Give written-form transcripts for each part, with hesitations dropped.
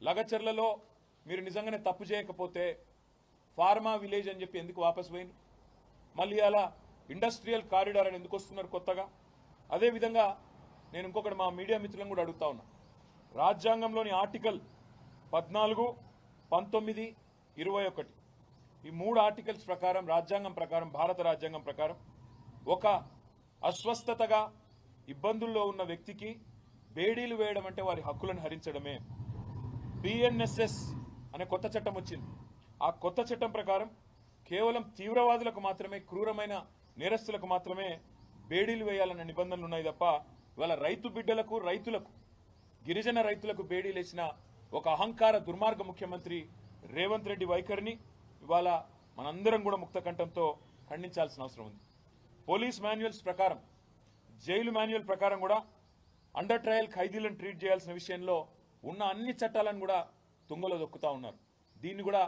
లగచర్లలో మీరు నిజంగానే తప్పు చేయకపోతే ఫార్మా విలేజ్ అని చెప్పి ఎందుకు వాపస్ పోయింది? మళ్ళీ అలా ఇండస్ట్రియల్ కారిడార్ అని ఎందుకు వస్తున్నారు కొత్తగా? అదేవిధంగా నేను ఇంకొకటి మా మీడియా మిత్రులను కూడా అడుగుతా ఉన్నా. రాజ్యాంగంలోని ఆర్టికల్ 14, 19, 21 ఈ 3 ఆర్టికల్స్ ప్రకారం, రాజ్యాంగం ప్రకారం, భారత రాజ్యాంగం ప్రకారం ఒక అస్వస్థతగా ఇబ్బందుల్లో ఉన్న వ్యక్తికి బేడీలు వేయడం అంటే వారి హక్కులను హరించడమే. బిఎన్ఎస్ఎస్ అనే కొత్త చట్టం వచ్చింది. ఆ కొత్త చట్టం ప్రకారం కేవలం తీవ్రవాదులకు మాత్రమే, క్రూరమైన నేరస్తులకు మాత్రమే బేడీలు వేయాలన్న నిబంధనలు ఉన్నాయి తప్ప ఇవాళ రైతు బిడ్డలకు, రైతులకు, గిరిజన రైతులకు బేడీలేసిన ఒక అహంకార దుర్మార్గ ముఖ్యమంత్రి రేవంత్ రెడ్డి వైఖరిని ఇవాళ మనందరం కూడా ముక్త కంఠంతో ఖండించాల్సిన అవసరం ఉంది. పోలీస్ మాన్యువల్స్ ప్రకారం, జైలు మాన్యువల్ ప్రకారం కూడా అండర్ ట్రయల్ ఖైదీలను ట్రీట్ చేయాల్సిన విషయంలో ఉన్న అన్ని చట్టాలను కూడా తుంగలో దొక్కుతా ఉన్నారు. దీన్ని కూడా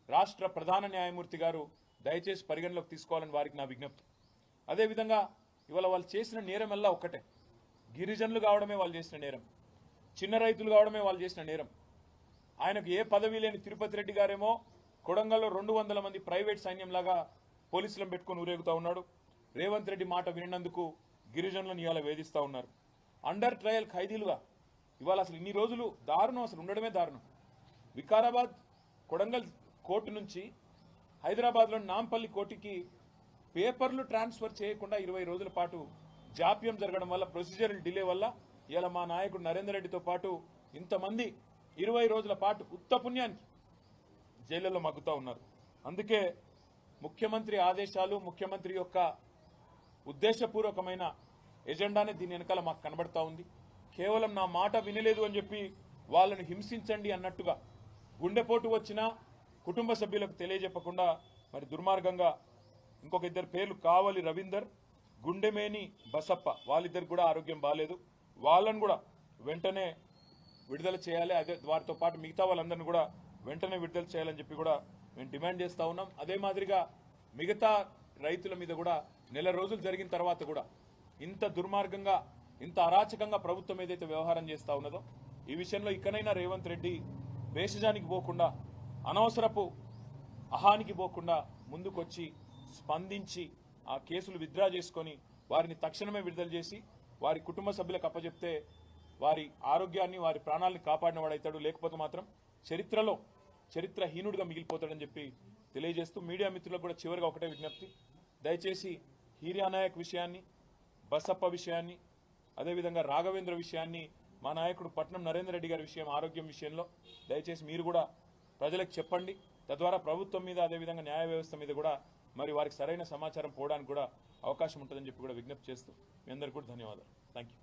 రాష్ట్ర ప్రధాన న్యాయమూర్తి గారు దయచేసి పరిగణలోకి తీసుకోవాలని వారికి నా విజ్ఞప్తి. అదేవిధంగా ఇవాళ వాళ్ళు చేసిన నేరం వల్ల ఒక్కటే, గిరిజనులు కావడమే వాళ్ళు చేసిన నేరం, చిన్న రైతులు కావడమే వాళ్ళు చేసిన నేరం. ఆయనకు ఏ పదవి లేని తిరుపతి రెడ్డి గారేమో కొడంగల్లో 200 మంది ప్రైవేట్ సైన్యంలాగా పోలీసులను పెట్టుకుని ఊరేగుతా ఉన్నాడు. రేవంత్ రెడ్డి మాట వినినందుకు గిరిజనులను ఇవాళ వేధిస్తూ ఉన్నారు. అండర్ ట్రయల్ ఖైదీలుగా ఇవాళ అసలు ఇన్ని రోజులు దారుణం, అసలు ఉండడమే దారుణం. వికారాబాద్ కొడంగల్ కోర్టు నుంచి హైదరాబాద్లోని నాంపల్లి కోర్టుకి పేపర్లు ట్రాన్స్ఫర్ చేయకుండా 20 రోజుల పాటు జాప్యం జరగడం వల్ల, ప్రొసీజరల్ డిలే వల్ల ఇవాళ మా నాయకుడు నరేందర్ రెడ్డితో పాటు ఇంతమంది 20 రోజుల పాటు ఉత్త పుణ్యానికి జైళ్లలో మగ్గుతా ఉన్నారు. అందుకే ముఖ్యమంత్రి ఆదేశాలు, ముఖ్యమంత్రి యొక్క ఉద్దేశపూర్వకమైన ఎజెండానే దీని వెనకాల మాకు కనబడతా ఉంది. కేవలం నా మాట వినలేదు అని చెప్పి వాళ్ళని హింసించండి అన్నట్టుగా గుండెపోటు వచ్చినా కుటుంబ సభ్యులకు తెలియజెప్పకుండా మరి దుర్మార్గంగా ఇంకొక 2 పేర్లు, కావలి రవీందర్, గుండెమేని బసప్ప, వాళ్ళిద్దరికి కూడా ఆరోగ్యం బాగాలేదు. వాళ్ళను కూడా వెంటనే విడుదల చేయాలి. అదే వారితో పాటు మిగతా వాళ్ళందరినీ కూడా వెంటనే విడుదల చేయాలని చెప్పి కూడా మేము డిమాండ్ చేస్తూ ఉన్నాం. అదే మాదిరిగా మిగతా రైతుల మీద కూడా నెల రోజులు జరిగిన తర్వాత కూడా ఇంత దుర్మార్గంగా, ఇంత అరాచకంగా ప్రభుత్వం ఏదైతే వ్యవహారం చేస్తూ ఉన్నదో ఈ విషయంలో ఇకనైనా రేవంత్ రెడ్డి భేషజానికి పోకుండా, అనవసరపు అహానికి పోకుండా ముందుకొచ్చి స్పందించి ఆ కేసులు విత్డ్రా చేసుకొని వారిని తక్షణమే విడుదల చేసి వారి కుటుంబ సభ్యులకు అప్పచెప్తే వారి ఆరోగ్యాన్ని, వారి ప్రాణాలను కాపాడిన వాడైతాడు. లేకపోతే మాత్రం చరిత్రహీనుడిగా మిగిలిపోతాడని చెప్పి తెలియజేస్తూ మీడియా మిత్రులకు కూడా చివరిగా ఒకటే విజ్ఞప్తి, దయచేసి హీర్యానాయక్ విషయాన్ని, బసప్ప విషయాన్ని, అదేవిధంగా రాఘవేంద్ర విషయాన్ని, మా నాయకుడు పట్నం నరేందర్ రెడ్డి గారి విషయం, ఆరోగ్యం విషయంలో దయచేసి మీరు కూడా ప్రజలకు చెప్పండి. తద్వారా ప్రభుత్వం మీద, అదేవిధంగా న్యాయ వ్యవస్థ మీద కూడా మరి వారికి సరైన సమాచారం పోవడానికి కూడా అవకాశం ఉంటుందని చెప్పి కూడా విజ్ఞప్తి చేస్తూ మీ అందరికీ కూడా ధన్యవాదాలు. Thank you.